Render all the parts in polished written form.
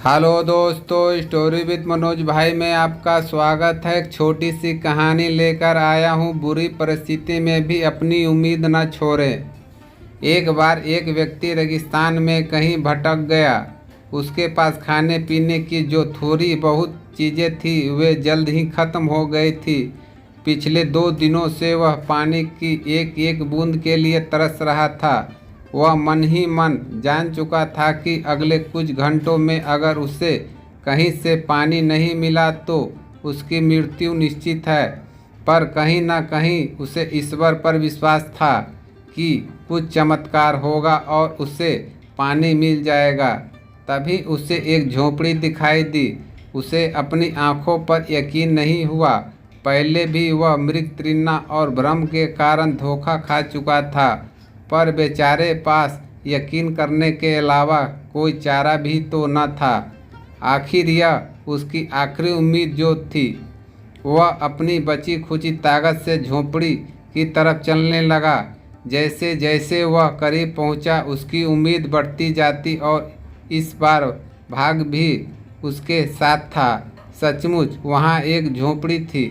Hello दोस्तों, story with Manoj भाई में आपका स्वागत है। एक छोटी सी कहानी लेकर आया हूँ। बुरी परिस्थिति में भी अपनी उम्मीद न छोड़ें। एक बार एक व्यक्ति रेगिस्तान में कहीं भटक गया। उसके पास खाने पीने की जो थोड़ी बहुत चीज़ें थी वे जल्द ही खत्म हो गई थी। पिछले 2 दिनों से वह पानी की एक एक बूंद के लिए तरस रहा था। वह मन ही मन जान चुका था कि अगले कुछ घंटों में अगर उसे कहीं से पानी नहीं मिला तो उसकी मृत्यु निश्चित है। पर कहीं ना कहीं उसे ईश्वर पर विश्वास था कि कुछ चमत्कार होगा और उसे पानी मिल जाएगा। तभी उसे एक झोपड़ी दिखाई दी। उसे अपनी आंखों पर यकीन नहीं हुआ। पहले भी वह मृग तृष्णा और भ्रम के कारण धोखा खा चुका था, पर बेचारे पास यकीन करने के अलावा कोई चारा भी तो न था। आखिर यह उसकी आखिरी उम्मीद जो थी। वह अपनी बची खुची ताकत से झोंपड़ी की तरफ चलने लगा। जैसे जैसे वह करीब पहुंचा, उसकी उम्मीद बढ़ती जाती और इस बार भाग भी उसके साथ था। सचमुच वहाँ एक झोंपड़ी थी,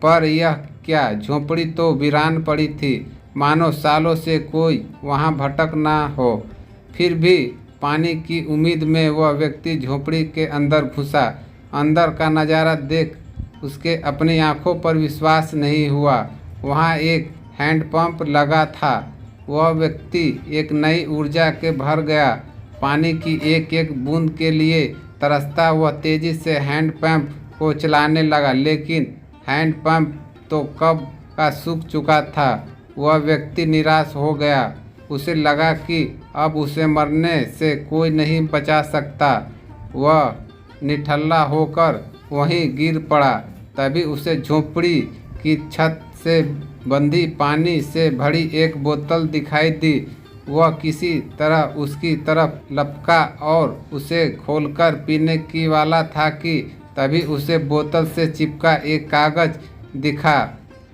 पर यह क्या, झोंपड़ी तो वीरान पड़ी थी, मानो सालों से कोई वहाँ भटक ना हो। फिर भी पानी की उम्मीद में वह व्यक्ति झोंपड़ी के अंदर घुसा। अंदर का नज़ारा देख उसके अपनी आंखों पर विश्वास नहीं हुआ। वहाँ एक हैंडपंप लगा था। वह व्यक्ति एक नई ऊर्जा के भर गया। पानी की एक एक बूंद के लिए तरसता वह तेज़ी से हैंडपंप को चलाने लगा, लेकिन हैंडपंप तो कब का सूख चुका था। वह व्यक्ति निराश हो गया। उसे लगा कि अब उसे मरने से कोई नहीं बचा सकता। वह निठल्ला होकर वहीं गिर पड़ा। तभी उसे झोंपड़ी की छत से बंधी पानी से भरी एक बोतल दिखाई दी। वह किसी तरह उसकी तरफ लपका और उसे खोलकर पीने की वाला था कि तभी उसे बोतल से चिपका एक कागज़ दिखा,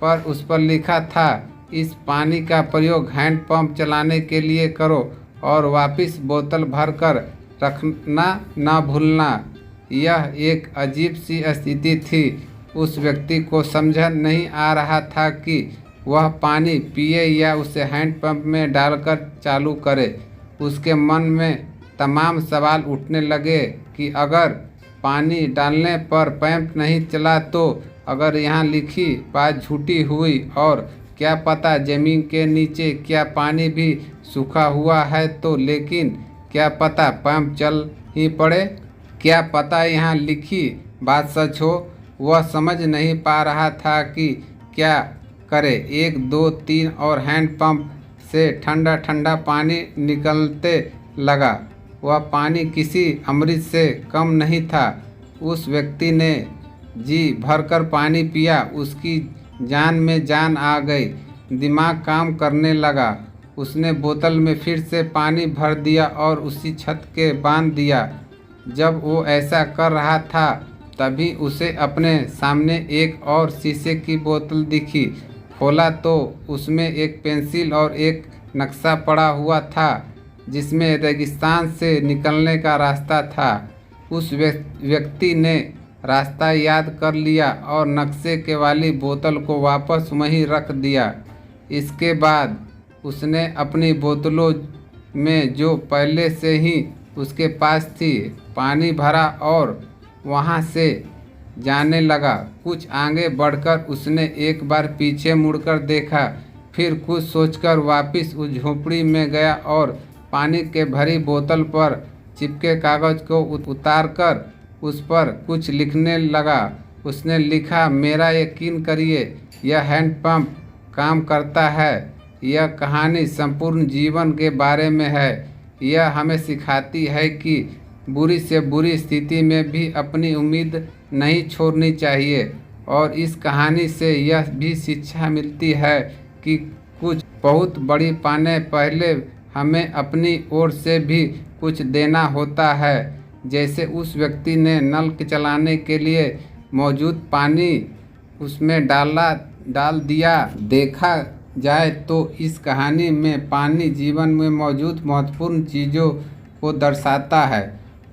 पर उस पर लिखा था, इस पानी का प्रयोग हैंडपंप चलाने के लिए करो और वापस बोतल भरकर रखना ना भूलना। यह एक अजीब सी स्थिति थी। उस व्यक्ति को समझ नहीं आ रहा था कि वह पानी पिए या उसे हैंडपंप में डालकर चालू करे। उसके मन में तमाम सवाल उठने लगे कि अगर पानी डालने पर पंप नहीं चला तो, अगर यहाँ लिखी बात झूठी हुई, और क्या पता ज़मीन के नीचे क्या पानी भी सूखा हुआ है तो, लेकिन क्या पता पंप चल ही पड़े। क्या पता यहाँ लिखी बात सच हो। वह समझ नहीं पा रहा था कि क्या करे। 1 2 3 और हैंडपंप से ठंडा ठंडा पानी निकलते लगा। वह पानी किसी अमृत से कम नहीं था। उस व्यक्ति ने जी भरकर पानी पिया। उसकी जान में जान आ गई। दिमाग काम करने लगा। उसने बोतल में फिर से पानी भर दिया और उसी छत के बांध दिया। जब वो ऐसा कर रहा था तभी उसे अपने सामने एक और शीशे की बोतल दिखी। खोला तो उसमें एक पेंसिल और एक नक्शा पड़ा हुआ था, जिसमें रेगिस्तान से निकलने का रास्ता था। उस व्यक्ति ने रास्ता याद कर लिया और नक्शे के वाली बोतल को वापस वहीं रख दिया। इसके बाद उसने अपनी बोतलों में जो पहले से ही उसके पास थी पानी भरा और वहां से जाने लगा। कुछ आगे बढ़कर उसने एक बार पीछे मुड़कर देखा, फिर कुछ सोचकर वापस उस झोंपड़ी में गया और पानी के भरी बोतल पर चिपके कागज़ को उतारकर उस पर कुछ लिखने लगा। उसने लिखा, मेरा यकीन करिए, यह हैंडपंप काम करता है। यह कहानी संपूर्ण जीवन के बारे में है। यह हमें सिखाती है कि बुरी से बुरी स्थिति में भी अपनी उम्मीद नहीं छोड़नी चाहिए। और इस कहानी से यह भी शिक्षा मिलती है कि कुछ बहुत बड़ी पाने पहले हमें अपनी ओर से भी कुछ देना होता है। जैसे उस व्यक्ति ने नल के चलाने के लिए मौजूद पानी उसमें डाल दिया। देखा जाए तो इस कहानी में पानी जीवन में मौजूद महत्वपूर्ण चीज़ों को दर्शाता है।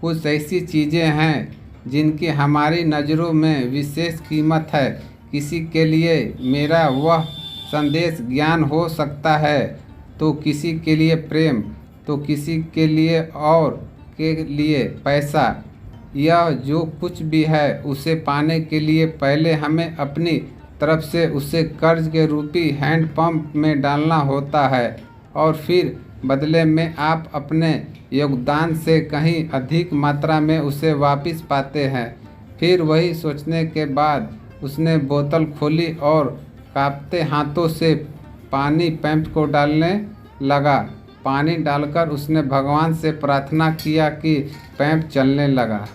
कुछ ऐसी चीज़ें हैं जिनकी हमारी नज़रों में विशेष कीमत है। किसी के लिए मेरा वह संदेश ज्ञान हो सकता है, तो किसी के लिए प्रेम, तो किसी के लिए और के लिए पैसा। यह जो कुछ भी है उसे पाने के लिए पहले हमें अपनी तरफ से उसे कर्ज के रूपी हैंडपंप में डालना होता है और फिर बदले में आप अपने योगदान से कहीं अधिक मात्रा में उसे वापस पाते हैं। फिर वही सोचने के बाद उसने बोतल खोली और कांपते हाथों से पानी पंप को डालने लगा। पानी डालकर उसने भगवान से प्रार्थना किया कि पंप चलने लगा।